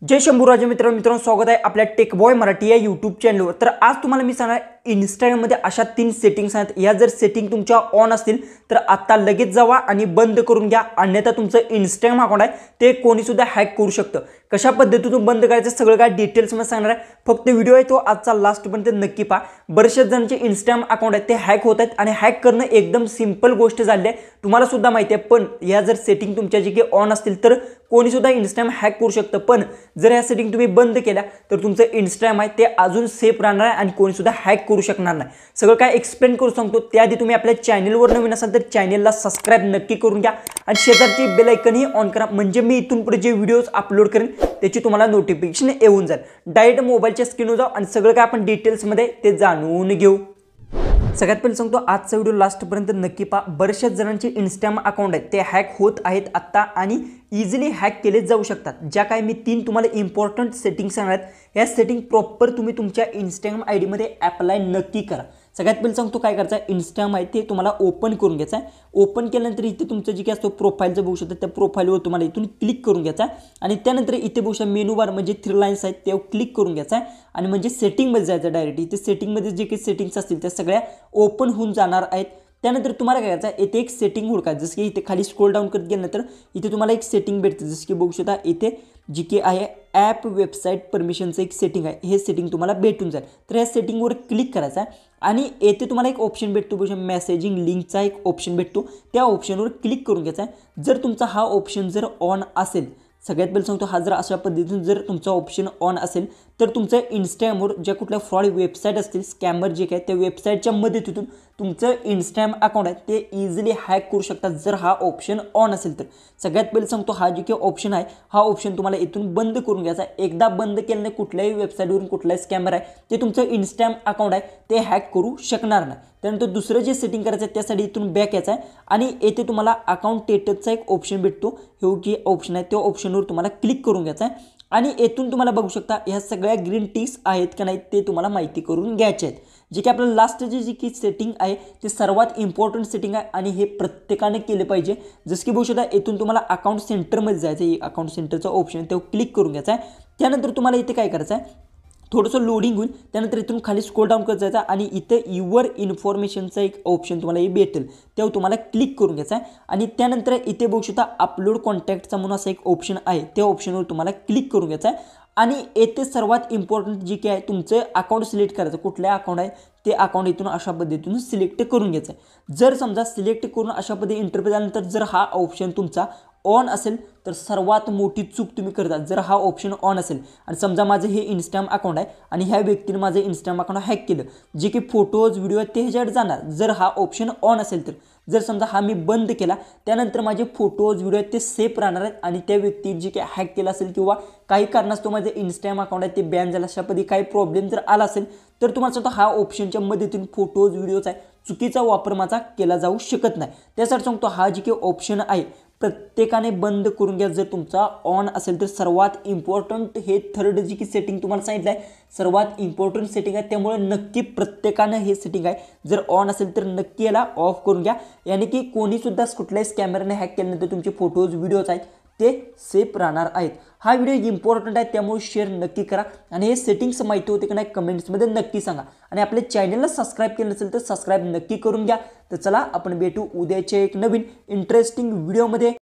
जय शंभूराजे मित्रांनो स्वागत आहे आपल्या टेक बॉय मराठी या यूट्यूब चॅनलवर। तर आज तुम्हाला मी सांगणार इंस्टाग्राममध्ये अशा 3 सेटिंग्स आहेत। या जर सेटिंग तुमच्या ऑन असतील तर आता लगेच जावा आणि बंद करून घ्या, अन्यथा तुमचं इंस्टाग्राम अकाउंट आहे ते कोणी सुद्धा हॅक करू शकतं। कशा पद्धतीतून बंद करायचं सगळं काय डिटेल्स मध्ये सांगणार आहे। फक्त व्हिडिओ आहे तो आजचा लास्ट पर्यंत नक्की पहा। बरेचसे जणांचे इंस्टाग्राम अकाउंट आहेत ते हॅक होत आहेत आणि हॅक करणं एकदम सिंपल गोष्ट झाली आहे, तुम्हाला सुद्धा माहिती आहे। पण या जर सेटिंग तुमच्या जे ऑन असतील तर कोणी सुद्धा इंस्टाग्राम हॅक करू शकतं। पण जर या सेटिंग तुम्ही बंद केल्या तर तुमचं इंस्टाग्राम आहे ते अजून सेफ राहणार आहे आणि कोणी सुद्धा हॅक करू शकणार नाही। सगळं काय एक्सप्लेन करू सांगतो। त्याआधी तुम्ही आपल्या चॅनलवर नवीन असाल तर चॅनलला सबस्क्राइब नक्की करून घ्या आणि शेजारची बेल आयकन ही ऑन करा, म्हणजे मी इथून पुढे जे व्हिडिओज अपलोड करेन त्याची तुम्हाला नोटिफिकेशन येऊन जाईल। डायरेक्ट मोबाईलच्या स्क्रीनवर जाऊ आणि सगळं काय आपण डिटेल्स मध्ये ते जाणून घेऊ। सगळ्यात पहिले सांगतो आजचा व्हिडिओ लास्ट पर्यंत नक्की पहा। बरेचशा जणांचे इंस्टाग्राम अकाउंट आहेत ते हॅक होत आहेत आता आणि इझिली हॅक केले जाऊ शकतात। ज्या काय मी 3 तुम्हाला इम्पॉर्टंट सेटिंग्स सांगणार आहेत, या सेटिंग प्रॉपर तुम्ही तुमच्या इंस्टाग्राम आयडी मध्ये अप्लाय नक्की करा। सगळ्यात पहिले सांगतो काय करायचं आहे, इंस्टाग्राम आहे ते तुम्हाला ओपन करून घ्यायचं आहे। ओपन केल्यानंतर इथे तुमचं जे काय असतो प्रोफाईलचं बघू शकता, त्या प्रोफाईलवर तुम्हाला इथून क्लिक करून घ्यायचं आहे आणि त्यानंतर इथे बघू शकता मेनू बार म्हणजे 3 लाईन्स आहेत त्यावर क्लिक करून घ्यायचं आहे आणि म्हणजे सेटिंगमध्ये जायचं डायरेक्ट। इथे सेटिंगमध्ये जे काही सेटिंग्स असतील त्या सगळ्या ओपन होऊन जाणार आहेत। त्यानंतर तुम्हाला काय करायचं आहे, इथे एक सेटिंग हुडकायचं, जसं की इथे खाली स्क्रोल डाऊन करत गेल्यानंतर इथे तुम्हाला एक सेटिंग भेटते, जसं की बघू शकता इथे जी की आहे ॲप वेबसाईट परमिशनचं एक सेटिंग आहे, हे सेटिंग तुम्हाला भेटून जाईल। तर या सेटिंगवर क्लिक करायचं आहे आणि येथे तुम्हाला एक ऑप्शन भेटतो बघू शकता मेसेजिंग लिंकचा एक ऑप्शन भेटतो, त्या ऑप्शनवर क्लिक करून घ्यायचा आहे। जर तुमचा हा ऑप्शन जर ऑन असेल, सगळ्यात पहिले सांगतो हा जर अशा पद्धतीने जर तुमचा ऑप्शन ऑन असेल तर तुमचं इंस्टाग्रामवर ज्या कुठल्या फ्रॉड वेबसाईट असतील, स्कॅमर जे काय त्या वेबसाईटच्या मदतीतून तुमचं इंस्टाग्राम अकाउंट आहे ते इझिली हॅक करू शकतात जर हा ऑप्शन ऑन असेल तर। सगळ्यात पहिले सांगतो हा जे काही ऑप्शन आहे हा ऑप्शन तुम्हाला इथून बंद करून घ्यायचा आहे। एकदा बंद केल्याने कुठल्याही वेबसाईटवरून कुठलाही स्कॅमर आहे ते तुमचं इंस्टाग्राम अकाउंट आहे ते हॅक करू शकणार नाही। त्यानंतर दुसरं जे सेटिंग करायचं आहे त्यासाठी इथून बॅक यायचं आहे आणि येथे तुम्हाला अकाउंट स्टेटसचा एक ऑप्शन भेटतो, हे जे ऑप्शन आहे त्या ऑप्शनवर तुम्हाला क्लिक करून घ्यायचं आहे आणि येथून तुम्हाला बघू शकता ह्या सगळ्या ग्रीन टिक्स आहेत का नाही ते तुम्हाला माहिती करून घ्यायचे आहेत। जे की आपलं लास्ट जी की सेटिंग आहे ते सर्वात इम्पॉर्टंट सेटिंग आहे आणि हे प्रत्येकाने केले पाहिजे। जसं की बघू शकता येथून तुम्हाला अकाउंट सेंटरमध्ये जायचं आहे, अकाउंट सेंटरचा ऑप्शन आहे त्यावर क्लिक करून घ्यायचा आहे। त्यानंतर तुम्हाला इथे काय करायचं आहे, थोडंसं लोडिंग होईल, त्यानंतर इथून खाली स्क्रोल डाऊन करत जायचं आणि इथे युअर इन्फॉर्मेशनचा एक ऑप्शन तुम्हाला हे भेटेल, त्यावर तुम्हाला क्लिक करून घ्यायचं आहे आणि त्यानंतर इथे बघू शकता अपलोड कॉन्टॅक्टचा म्हणून असा एक ऑप्शन आहे, त्या ऑप्शनवर तुम्हाला क्लिक करून घ्यायचं आहे आणि येथे सर्वात इम्पॉर्टंट जे काय आहे तुमचं अकाउंट सिलेक्ट करायचं, कुठल्या अकाउंट आहे ते अकाउंट इथून अशा पद्धतीने सिलेक्ट करून घ्यायचं आहे। जर समजा सिलेक्ट करून अशा पद्धतीने इंटरव्ह्यू झाल्यानंतर जर हा ऑप्शन तुमचा ऑन असेल तर सर्वात मोठी चूक तुम्ही करता। जर हा ऑप्शन ऑन असेल आणि समजा माझं हे इंस्टाग्राम अकाउंट आहे आणि ह्या व्यक्तीने माझं इंस्टाग्राम अकाउंट हॅक केलं, जे की फोटोज व्हिडिओ आहेत ते ह्याच्यावर जाणार जर हा ऑप्शन ऑन असेल तर। जर समजा हा मी बंद केला त्यानंतर माझे फोटोज व्हिडिओ आहेत ते सेफ राहणार आहेत आणि त्या व्यक्ती जे काही हॅक केलं असेल किंवा काही कारणास्तव माझे इंस्टाग्राम अकाउंट आहे ते बॅन झालं, अशा पद्धती काही प्रॉब्लेम जर आला असेल तर तुम्हाला स्वतः हा ऑप्शनच्या मदतीने फोटोज व्हिडिओचा आहे चुकीचा वापर माझा केला जाऊ शकत नाही। त्यासाठी सांगतो हा जे काही ऑप्शन आहे प्रत्येकाने बंद करून घ्या जर तुमचा ऑन असेल तर। सर्वात इम्पॉर्टंट हे थर्ड जी की सेटिंग तुम्हाला सांगितलं आहे सर्वात इम्पॉर्टंट सेटिंग आहे, त्यामुळे नक्की प्रत्येकानं हे सेटिंग आहे जर ऑन असेल तर नक्की याला ऑफ करून घ्या, यानी की कोणी सुद्धा कुठल्याही स्कॅमरने हॅक केल्यानंतर तुमचे फोटोज व्हिडिओज आहेत ते सेफ राहणार आहेत। हा व्हिडिओ इम्पॉर्टंट आहे त्यामुळे शेअर नक्की करा आणि हे सेटिंग्स माहिती होते की नाही कमेंट्समध्ये नक्की सांगा आणि आपल्या चॅनलला सबस्क्राईब केलं नसेल तर सबस्क्राईब नक्की करून घ्या। तर चला आपण भेटू उद्याच्या एक नवीन इंटरेस्टिंग व्हिडिओमध्ये।